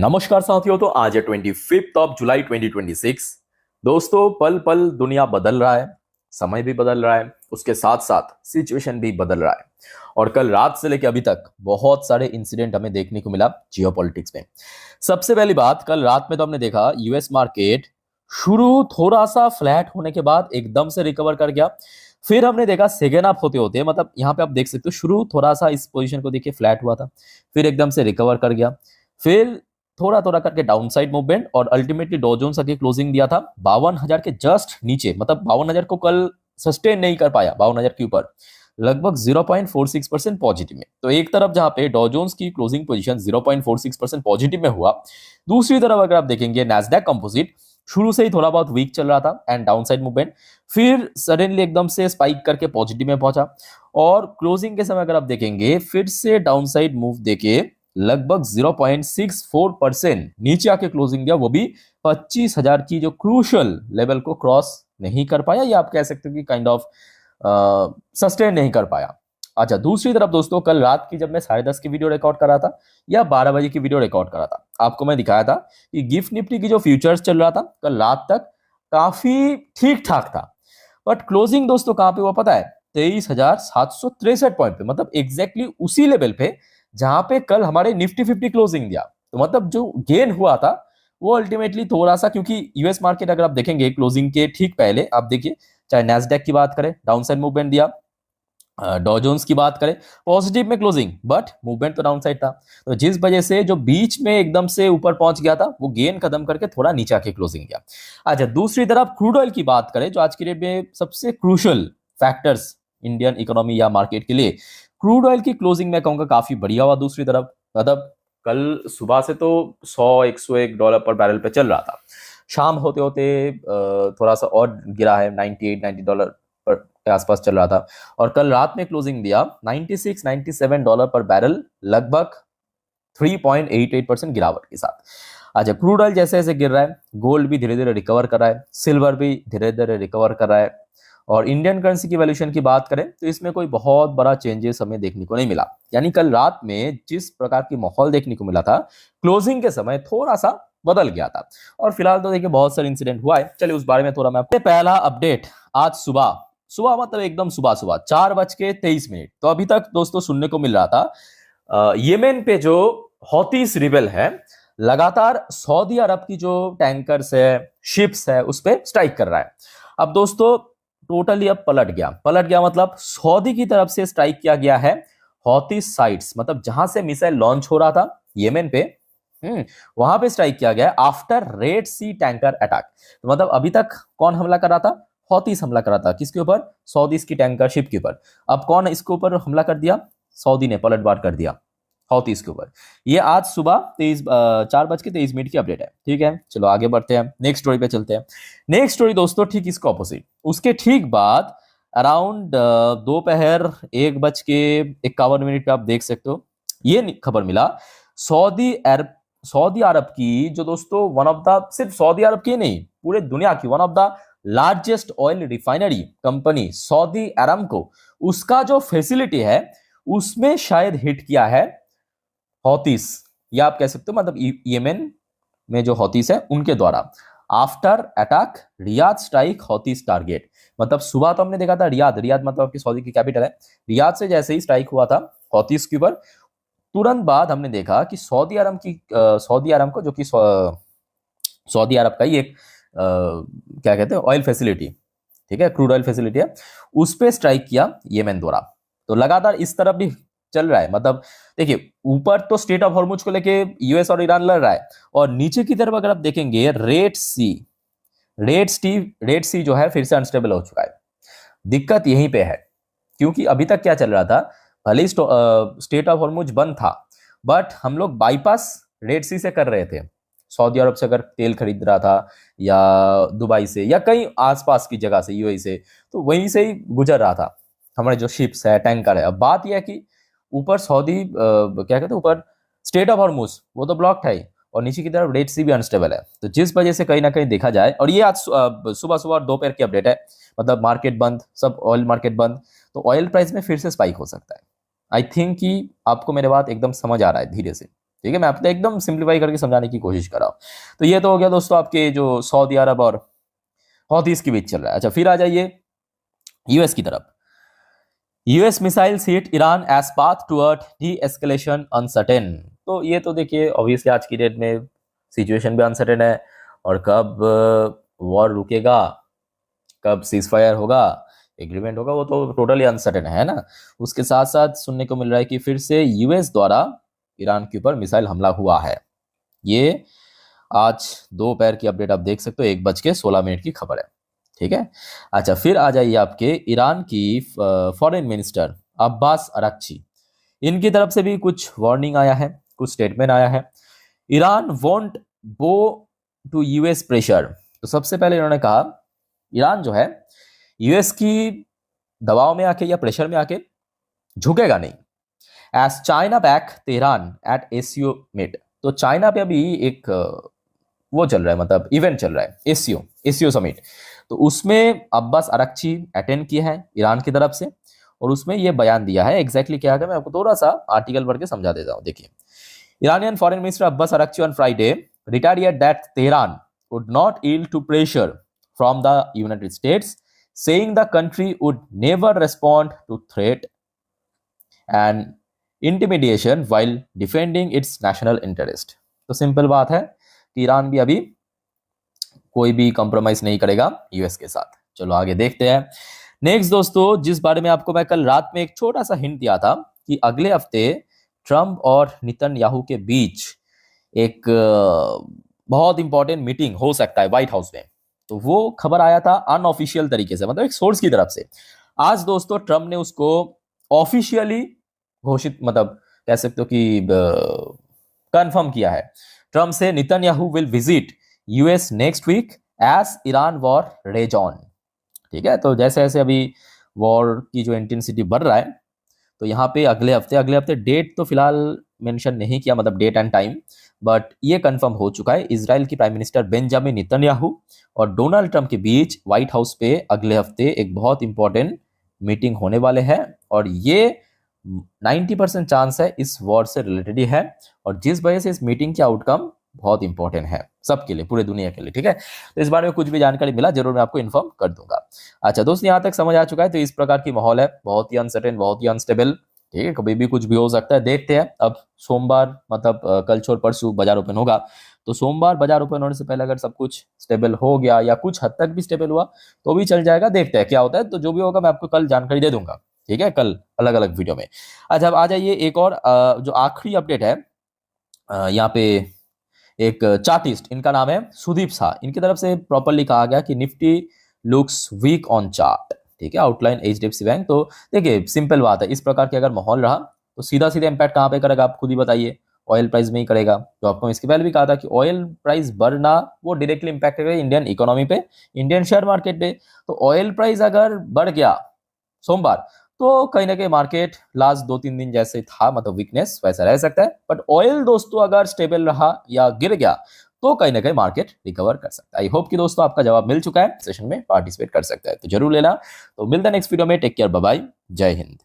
नमस्कार साथियों। तो आज है 25 जुलाई 2026। दोस्तों, पल पल दुनिया बदल रहा है, समय भी बदल रहा है, उसके साथ साथ सिचुएशन भी बदल रहा है। और कल रात से लेकर अभी तक बहुत सारे इंसिडेंट हमें देखने को मिला जियोपॉलिटिक्स में। सबसे पहली बात, कल रात में तो हमने देखा यूएस मार्केट शुरू थोड़ा सा फ्लैट होने के बाद एकदम से रिकवर कर गया। फिर हमने देखा सेकेंड हाफ होते होते, मतलब यहाँ पे आप देख सकते हो, शुरू थोड़ा सा इस पोजीशन को देखिए फ्लैट हुआ था, फिर एकदम से रिकवर कर गया, फिर थोड़ा थोड़ा करके डाउन साइड मूवमेंट, और अल्टीमेटली डॉ जोन्स आगे क्लोजिंग दिया था 52,000 के जस्ट नीचे। मतलब 52,000 को कल सस्टेन नहीं कर पाया, 52,000 के ऊपर लगभग 0.46% पॉजिटिव में। तो एक तरफ जहां पे डॉ जोन्स की क्लोजिंग पोजीशन 0.46% पॉजिटिव में हुआ, दूसरी तरफ अगर आप देखेंगे नैस्डैक कंपोजिट शुरू से ही थोड़ा बहुत वीक चल रहा था एंड डाउन साइड मूवमेंट, फिर सडनली एकदम से स्पाइक करके पॉजिटिव में पहुंचा, और क्लोजिंग के समय अगर आप देखेंगे फिर से डाउन साइड मूव देके लगभग 0.64% नीचे आके क्लोजिंग दिया, वो भी 25,000 की जो क्रूशल लेवल को क्रॉस नहीं कर पाया, या आप कह सकते हो कि काइंड ऑफ सस्टेन नहीं कर पाया। अच्छा, दूसरी तरफ दोस्तों, कल रात की जब मैं 10:30 की वीडियो रिकॉर्ड कर रहा था या 12 बजे की वीडियो रिकॉर्ड कर रहा था, आपको मैं दिखाया था कि गिफ्ट निफ्टी की जो फ्यूचर्स चल रहा था कल रात तक काफी ठीक ठाक था, बट क्लोजिंग दोस्तों कहां पे हुआ पता है? 23,763 पॉइंट पे, मतलब एग्जैक्टली उसी लेवल पे जहां पे कल हमारे निफ्टी 50 क्लोजिंग दिया। तो मतलब जो गेन हुआ था वो अल्टीमेटली थोड़ा सा, क्योंकि यूएस मार्केट अगर आप देखेंगे क्लोजिंग के ठीक पहले आप देखिए, चाहे नैस्डैक की बात करें डाउन साइड मूवमेंट दिया, डॉ जोन्स की बात करें पॉजिटिव में क्लोजिंग, बट मूवमेंट तो डाउन साइड था। तो जिस वजह से जो बीच में एकदम से ऊपर पहुंच गया था वो गेन खत्म करके थोड़ा नीचे आके क्लोजिंग दिया। अच्छा, दूसरी तरफ क्रूड ऑयल की बात करें, जो आज की डेट में सबसे क्रूशल फैक्टर्स इंडियन इकोनॉमी या मार्केट के लिए, क्रूड ऑयल की क्लोजिंग में कहूंगा काफी बढ़िया हुआ। दूसरी तरफ मतलब कल सुबह से तो 100-101 डॉलर पर बैरल पे चल रहा था, शाम होते होते थोड़ा सा और गिरा है, 98-90 डॉलर के आसपास चल रहा था, और कल रात में क्लोजिंग दिया 96-97 डॉलर पर बैरल, लगभग 3.88% गिरावट के साथ। अच्छा, क्रूड ऑयल जैसे जैसे गिर रहा है, गोल्ड भी धीरे धीरे रिकवर कर रहा है, सिल्वर भी धीरे धीरे रिकवर कर रहा है, और इंडियन करेंसी की वैल्यूएशन की बात करें तो इसमें कोई बहुत बड़ा चेंजेस हमें देखने को नहीं मिला। यानी कल रात में जिस प्रकार की माहौल देखने को मिला था, क्लोजिंग के समय थोड़ा सा बदल गया था। और फिलहाल तो देखिए बहुत सारे इंसिडेंट हुआ है, चलिए उस बारे में थोड़ा मैं आपको। पहला अपडेट, आज सुबह सुबह मतलब एकदम सुबह सुबह 4:23। तो अभी तक दोस्तों सुनने को मिल रहा था येमेन पे जो हौतीस रिबेल है लगातार सऊदी अरब की जो टैंकर्स है, शिप्स है, उस पर स्ट्राइक कर रहा है। अब दोस्तों टोटली अब पलट गया, मतलब सऊदी की तरफ से स्ट्राइक किया गया है हौतीस साइट्स, मतलब जहां से मिसाइल लॉन्च हो रहा था येमेन पे, वहां पे स्ट्राइक किया गया आफ्टर रेड सी टैंकर अटैक। तो मतलब अभी तक कौन हमला कर रहा था? हौतीस हमला कर रहा था। किसके ऊपर? सऊदी की टैंकर शिप के ऊपर। अब कौन इसके ऊपर हमला कर दिया? सऊदी ने पलटवार कर दिया हौतीस के ऊपर। ये आज सुबह 4:23 की अपडेट है। ठीक है, चलो आगे बढ़ते हैं, नेक्स्ट स्टोरी पे चलते हैं। नेक्स्ट स्टोरी दोस्तों ठीक इसका ऑपोजिट, उसके ठीक बाद अराउंड दोपहर 1:51 पे आप देख सकते हो ये खबर मिला, सऊदी अरब की जो दोस्तों वन ऑफ द, सिर्फ सऊदी अरब की नहीं पूरे दुनिया की one of the largest oil refinery company Saudi Aramco, उसका जो फैसिलिटी है उसमें शायद हिट किया है हौतीस, या आप कह सकते हो मतलब येमेन में जो हौतीस है उनके द्वारा। After attack Riyadh strike Houthis target, मतलब सुबह तो हमने देखा था रियाद मतलब आपकी सऊदी की कैपिटल है, रियाद से जैसे ही स्ट्राइक हुआ था हौतीस के ऊपर, तुरंत बाद हमने देखा कि सऊदी अरब को, जो कि सऊदी अरब का ही एक क्या कहते हैं ऑयल फैसिलिटी, ठीक है, क्रूड ऑयल फैसिलिटी है, उस पे स्ट्राइक किया येमेन द्वारा। तो लगातार इस तरफ भी चल रहा है, मतलब देखिए ऊपर तो स्टेट ऑफ हॉर्मुज को लेके यूएस और ईरान लड़ रहा है, और नीचे की तरफ अगर आप देखेंगे रेड सी जो है फिर से अनस्टेबल हो चुका है। दिक्कत यहीं पे है, क्योंकि अभी तक क्या चल रहा था, भले ही स्टेट ऑफ हॉर्मुज बंद था, बट हम लोग बाईपास रेड सी से कर रहे थे। सऊदी अरब से अगर तेल खरीद रहा था, या दुबई से, या कहीं आसपास की जगह से, यूएई से, तो वहीं से ही गुजर रहा था हमारे जो शिप्स है, टैंकर है। अब बात यह है कि ऊपर सऊदी क्या कहते हैं, ऊपर स्टेट ऑफ हॉर्मुज वो तो ब्लॉक्ड है, और नीचे की तरफ रेड सी भी अनस्टेबल है। तो जिस वजह से कहीं ना कहीं देखा जाए, और ये आज सुबह सुबह और दोपहर की अपडेट है, मतलब मार्केट बंद, सब ऑयल मार्केट बंद, तो ऑयल प्राइस में फिर से स्पाइक हो सकता है। आई थिंक कि आपको मेरे बात एकदम समझ आ रहा है धीरे से। ठीक है, मैं आपको एकदम सिंप्लीफाई करके समझाने की कोशिश कर रहा हूँ। तो ये तो हो गया दोस्तों आपके जो सऊदी अरब और हौथीस के बीच चल रहा है। अच्छा, फिर आ जाइए यूएस की तरफ। US missiles hit Iran as path toward de escalation uncertain. तो ये तो देखिए ऑब्वियसली आज की डेट में सिचुएशन भी अनसर्टेन है, और कब वॉर रुकेगा, कब सीज फायर होगा, एग्रीमेंट होगा, वो तो टोटली अनसर्टेन है ना। उसके साथ साथ सुनने को मिल रहा है कि फिर से यूएस द्वारा ईरान के ऊपर मिसाइल हमला हुआ है। ये आज दोपहर की अपडेट आप देख सकते हो, 1:16 की खबर है। ठीक है। अच्छा, फिर आ जाइए आपके ईरान की फॉरेन मिनिस्टर अब्बास अराक्ची, इनकी तरफ से भी कुछ वार्निंग आया है, कुछ स्टेटमेंट आया है। ईरान वोंट बो टू यूएस प्रेशर। तो सबसे पहले इन्होंने कहा ईरान जो है यूएस की दबाव में आके या प्रेशर में आके झुकेगा नहीं। As China back Tehran at SCO meet. तो चाइना पे अभी एक वो चल रहा है, मतलब इवेंट चल रहा है, एसीओ समिट। तो उसमें अब्बास अराक्ची अटेंड किया है ईरान की तरफ से, और उसमें ये बयान दिया है। एग्जैक्टली क्या है मैं आपको थोड़ा सा आर्टिकल पढ़ के समझा देता हूँ। देखिए, Iranian Foreign Minister Abbas Araghchi on Friday reiterated that Tehran would not yield to pressure from the United States, saying the country would never respond to threat and intimidation while defending its national interest. तो simple बात है कि Iran भी अभी कोई भी compromise नहीं करेगा यूएस के साथ। चलो आगे देखते हैं। नेक्स्ट दोस्तों, जिस बारे में आपको मैं कल रात में एक छोटा सा हिंट दिया था कि अगले हफ्ते ट्रम्प और नेतन्याहू के बीच एक बहुत इंपॉर्टेंट मीटिंग हो सकता है व्हाइट हाउस में, तो वो खबर आया था अनऑफिशियल तरीके से, मतलब एक सोर्स की तरफ से। आज दोस्तों ट्रम्प ने उसको ऑफिशियली घोषित, मतलब कह सकते हो कि कंफर्म किया है। ट्रम्प से Netanyahu will visit US next week as Iran war rages on. ठीक है, तो जैसे जैसे अभी वॉर की जो इंटेंसिटी बढ़ रहा है, तो यहाँ पे अगले हफ्ते डेट तो फिलहाल मेंशन नहीं किया, मतलब डेट एंड टाइम, बट ये कंफर्म हो चुका है। इजराइल की प्राइम मिनिस्टर बेंजामिन नेतन्याहू और डोनाल्ड ट्रंप के बीच व्हाइट हाउस पे अगले हफ्ते एक बहुत इंपॉर्टेंट मीटिंग होने वाले हैं, और ये 90% चांस है इस वॉर से रिलेटेड ही है, और जिस वजह से इस मीटिंग की आउटकम बहुत इंपॉर्टेंट है सबके लिए, पूरे दुनिया के लिए। ठीक है, तो इस बारे में कुछ भी जानकारी मिला जरूर मैं आपको इन्फॉर्म कर दूंगा। अच्छा दोस्त, यहाँ तक समझ आ चुका है। तो इस प्रकार की माहौल है, बहुत ही अनसर्टेन, बहुत ही अनस्टेबल। ठीक है, कभी भी कुछ भी हो सकता है, देखते हैं। अब सोमवार मतलब कल छोड़ परसों बाजार ओपन होगा, तो सोमवार बाजार ओपन होने से पहले अगर सब कुछ स्टेबल हो गया या कुछ हद तक भी स्टेबल हुआ तो भी चल जाएगा, देखते हैं क्या होता है। तो जो भी होगा मैं आपको कल जानकारी दे दूंगा। ठीक है, कल अलग अलग वीडियो में। अच्छा, अब आ जाइए एक और जो आखिरी अपडेट है। यहाँ पे एक चार्टिस्ट, इनका नाम है सुदीप शाह, इनकी तरफ से प्रॉपरली कहा गया कि Nifty looks weak on chart. ठीक है, आउटलाइन एचडीएफसी बैंक। तो देखिए सिंपल बात है, इस प्रकार के अगर माहौल रहा तो सीधा सीधा इंपैक्ट कहाँ पे करेगा आप खुद ही बताइए, ऑयल प्राइस में ही करेगा। तो आपको इसके पहले भी कहा था कि ऑयल प्राइस बढ़ना वो डायरेक्टली इंपैक्ट करेगा इंडियन इकोनॉमी पे, इंडियन शेयर मार्केट पे। तो ऑयल प्राइस अगर बढ़ गया सोमवार, तो कहीं ना कहीं मार्केट लास्ट 2-3 दिन जैसे था, मतलब वीकनेस वैसा रह सकता है। बट ऑयल दोस्तों अगर स्टेबल रहा या गिर गया तो कहीं ना कहीं मार्केट रिकवर कर सकता है। आई होप कि दोस्तों आपका जवाब मिल चुका है, सेशन में पार्टिसिपेट कर सकता है, तो जरूर लेना। तो मिलता है नेक्स्ट वीडियो में। टेक केयर, बाय बाय, जय हिंद।